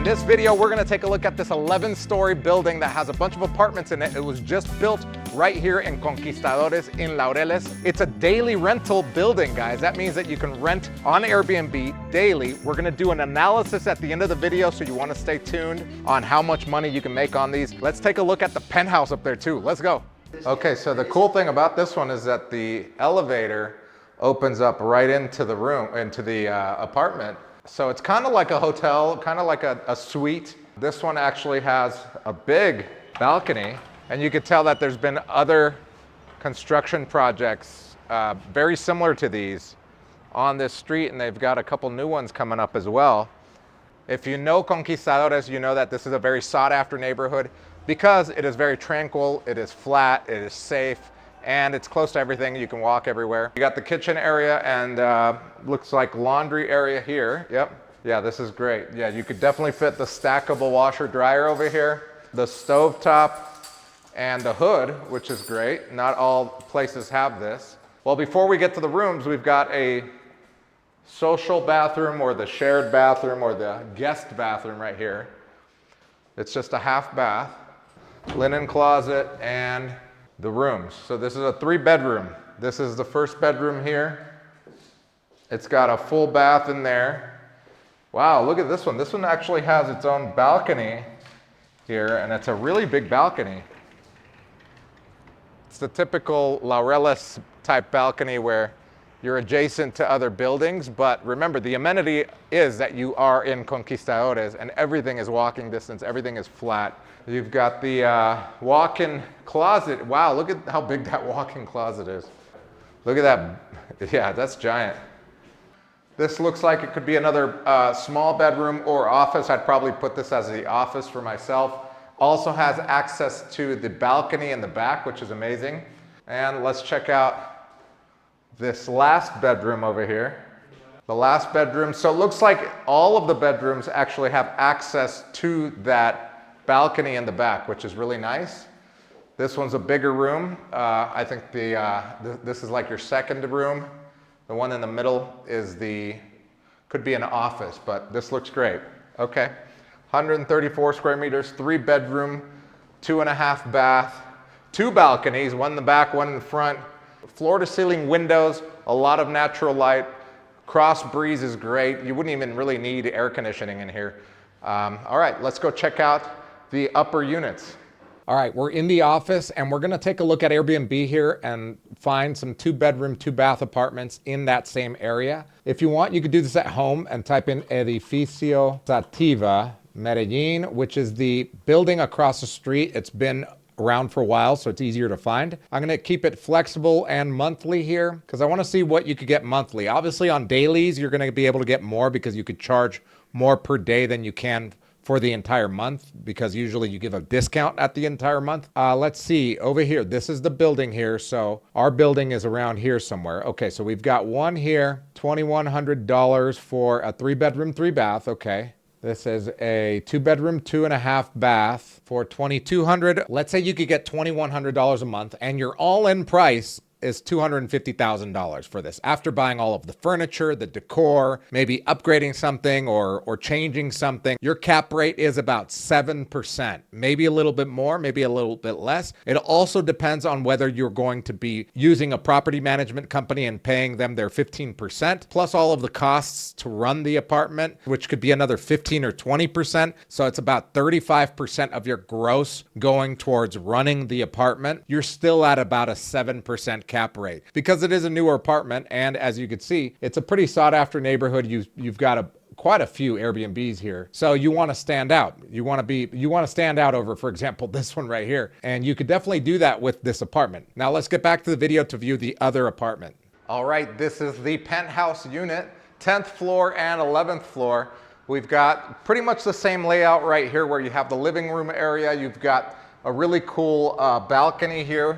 In this video, we're gonna take a look at this 11-story building that has a bunch of apartments in it. It was just built right here in Conquistadores in Laureles. It's a daily rental building, guys. That means that you can rent on Airbnb daily. We're gonna do an analysis at the end of the video, so you wanna stay tuned on how much money you can make on these. Let's take a look at the penthouse up there too. Let's go. Okay, so the cool thing about this one is that the elevator opens up right into the room, into the apartment. So it's kind of like a hotel, kind of like a suite. This one actually has a big balcony, and you could tell that there's been other construction projects very similar to these on this street, and they've got a couple new ones coming up as well. If you know Conquistadores, you know that this is a very sought-after neighborhood because it is very tranquil, it is flat, it is safe, and it's close to everything. You can walk everywhere. You got the kitchen area and looks like laundry area here. Yep. Yeah, this is great. Yeah, you could definitely fit the stackable washer dryer over here, the stovetop, and the hood, which is great. Not all places have this. Well, before we get to the rooms, we've got a social bathroom or the shared bathroom or the guest bathroom right here. It's just a half bath, linen closet, and the rooms. So this is a 3-bedroom. This is the first bedroom here. It's got a full bath in there. Wow, look at this one. This one actually has its own balcony here, and it's a really big balcony. It's the typical Laureles type balcony where you're adjacent to other buildings, but remember, the amenity is that you are in Conquistadores and everything is walking distance, everything is flat. You've got the walk-in closet. Wow, look at how big that walk-in closet is. Look at that. Yeah, that's giant. This looks like it could be another small bedroom or office. I'd probably put this as the office for myself. Also has access to the balcony in the back, which is amazing. And let's check out this last bedroom over here. The last bedroom. So it looks like all of the bedrooms actually have access to that balcony in the back, which is really nice. This one's a bigger room. I think this is like your second room. The one in the middle is could be an office, but this looks great. Okay, 134 square meters, 3-bedroom, 2.5 bath, 2 balconies, one in the back, one in the front. Floor to ceiling windows, a lot of natural light. Cross breeze is great. You wouldn't even really need air conditioning in here. All right, let's go check out the upper units. All right, we're in the office and we're gonna take a look at Airbnb here and find some 2-bedroom, 2-bath apartments in that same area. If you want, you could do this at home and type in Edificio Sativa Medellin, which is the building across the street. It's been around for a while, so it's easier to find. I'm gonna keep it flexible and monthly here because I wanna see what you could get monthly. Obviously on dailies, you're gonna be able to get more because you could charge more per day than you can for the entire month, because usually you give a discount at the entire month. Let's see, over here, this is the building here. So our building is around here somewhere. Okay, so we've got one here, $2,100 for a 3-bedroom, 3-bath, okay. This is a 2-bedroom, 2.5 bath for $2,200. Let's say you could get $2,100 a month and your all-in price is $250,000 for this. After buying all of the furniture, the decor, maybe upgrading something or changing something, your cap rate is about 7%, maybe a little bit more, maybe a little bit less. It also depends on whether you're going to be using a property management company and paying them their 15%, plus all of the costs to run the apartment, which could be another 15 or 20%. So it's about 35% of your gross going towards running the apartment. You're still at about a 7% cap rate because it is a newer apartment, and as you can see, it's a pretty sought after neighborhood. You've got quite a few Airbnbs here, so you want to stand out. You want to stand out over, for example, this one right here, and you could definitely do that with this apartment. Now let's get back to the video to view the other apartment. All right, this is the penthouse unit, 10th floor and 11th floor. We've got pretty much the same layout right here where you have the living room area. You've got a really cool balcony here,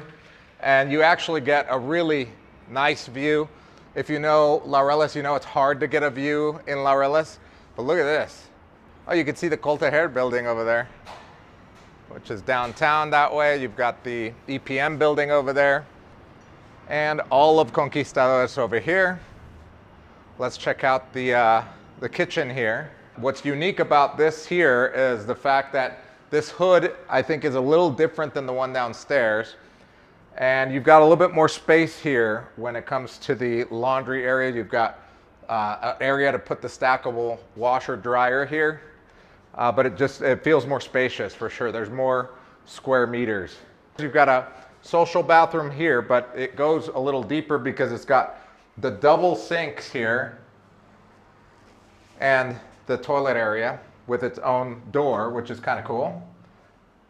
and you actually get a really nice view. If you know Laureles, you know it's hard to get a view in Laureles, but look at this. Oh, you can see the Coltejer building over there, which is downtown that way. You've got the EPM building over there, and all of Conquistadores over here. Let's check out the kitchen here. What's unique about this here is the fact that this hood, I think, is a little different than the one downstairs. And you've got a little bit more space here when it comes to the laundry area. You've got an area to put the stackable washer dryer here. But it feels more spacious for sure. There's more square meters. You've got a social bathroom here, but it goes a little deeper because it's got the double sinks here and the toilet area with its own door, which is kind of cool.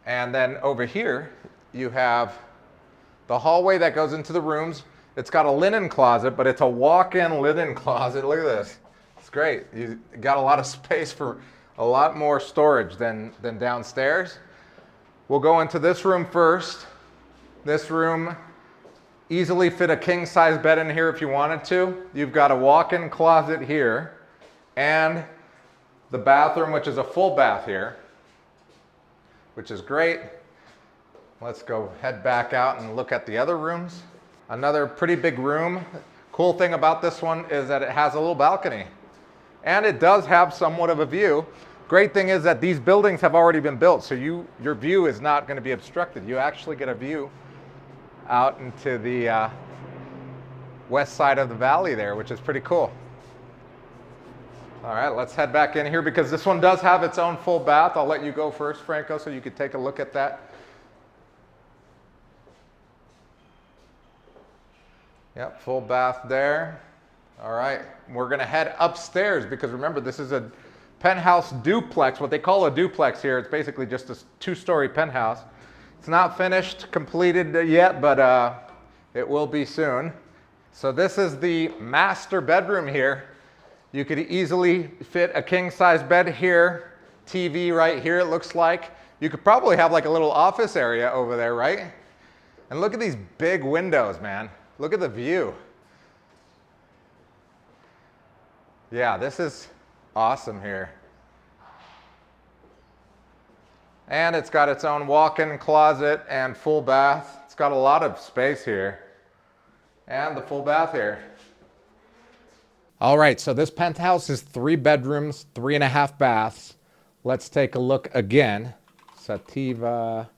And then over here, you have the hallway that goes into the rooms. It's got a linen closet, but it's a walk-in linen closet. Look at this. It's great. You got a lot of space for a lot more storage than downstairs. We'll go into this room first. This room easily fit a king-size bed in here if you wanted to. You've got a walk-in closet here and the bathroom, which is a full bath here, which is great. Let's go head back out and look at the other rooms. Another pretty big room. Cool thing about this one is that it has a little balcony. And it does have somewhat of a view. Great thing is that these buildings have already been built, so your view is not going to be obstructed. You actually get a view out into the west side of the valley there, which is pretty cool. All right, let's head back in here because this one does have its own full bath. I'll let you go first, Franco, so you could take a look at that. Yep, full bath there. All right, we're gonna head upstairs because remember, this is a penthouse duplex, what they call a duplex here. It's basically just a two-story penthouse. It's not finished, completed yet, but it will be soon. So this is the master bedroom here. You could easily fit a king-size bed here, TV right here it looks like. You could probably have like a little office area over there, right? And look at these big windows, man. Look at the view. Yeah, this is awesome here. And it's got its own walk-in closet and full bath. It's got a lot of space here. And the full bath here. All right, so this penthouse is 3 bedrooms, 3.5 baths. Let's take a look again. Sativa.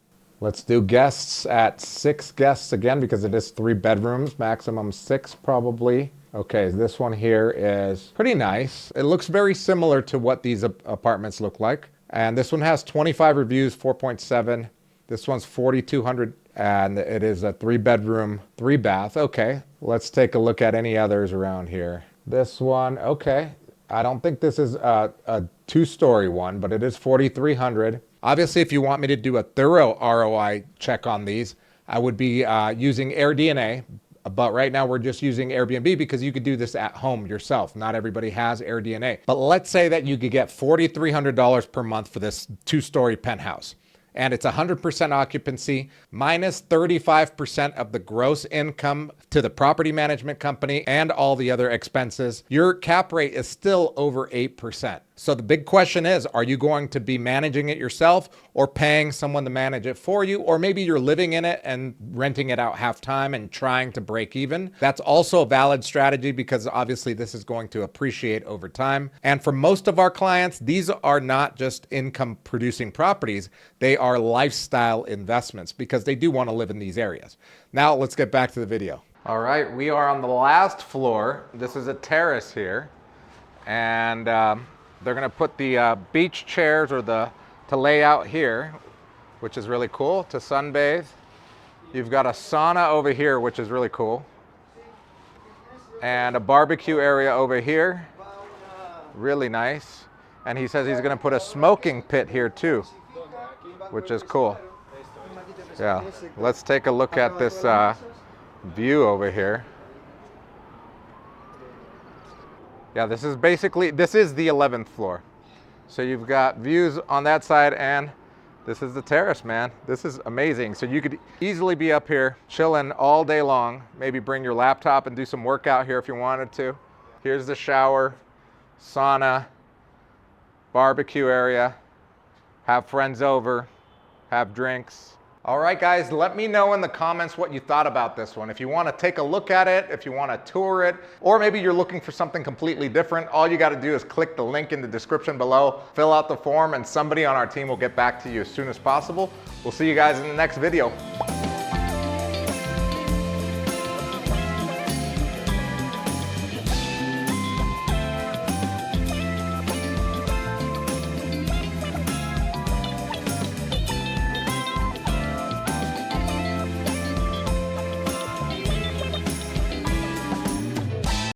Let's do guests at 6 guests again because it is 3 bedrooms, maximum 6 probably. Okay, this one here is pretty nice. It looks very similar to what these apartments look like. And this one has 25 reviews, 4.7. This one's 4,200 and it is a 3 bedroom, 3 bath. Okay, let's take a look at any others around here. This one, okay. I don't think this is a 2-story one, but it is 4,300. Obviously, if you want me to do a thorough ROI check on these, I would be using AirDNA, but right now we're just using Airbnb because you could do this at home yourself. Not everybody has AirDNA. But let's say that you could get $4,300 per month for this 2-story penthouse. And it's 100% occupancy, minus 35% of the gross income to the property management company and all the other expenses. Your cap rate is still over 8%. So the big question is, are you going to be managing it yourself or paying someone to manage it for you? Or maybe you're living in it and renting it out half time and trying to break even. That's also a valid strategy because obviously this is going to appreciate over time. And for most of our clients, these are not just income producing properties. They are lifestyle investments because they do want to live in these areas. Now let's get back to the video. All right, we are on the last floor. This is a terrace here. And they're gonna put the beach chairs or to lay out here, which is really cool, to sunbathe. You've got a sauna over here, which is really cool. And a barbecue area over here, really nice. And he says he's gonna put a smoking pit here too, which is cool. Yeah, let's take a look at this view over here. Yeah, this is the 11th floor. So you've got views on that side and this is the terrace, man. This is amazing. So you could easily be up here chilling all day long, maybe bring your laptop and do some workout here if you wanted to. Here's the shower, sauna, barbecue area, have friends over, have drinks. All right, guys, let me know in the comments what you thought about this one. If you want to take a look at it, if you want to tour it, or maybe you're looking for something completely different, all you got to do is click the link in the description below, fill out the form, and somebody on our team will get back to you as soon as possible. We'll see you guys in the next video.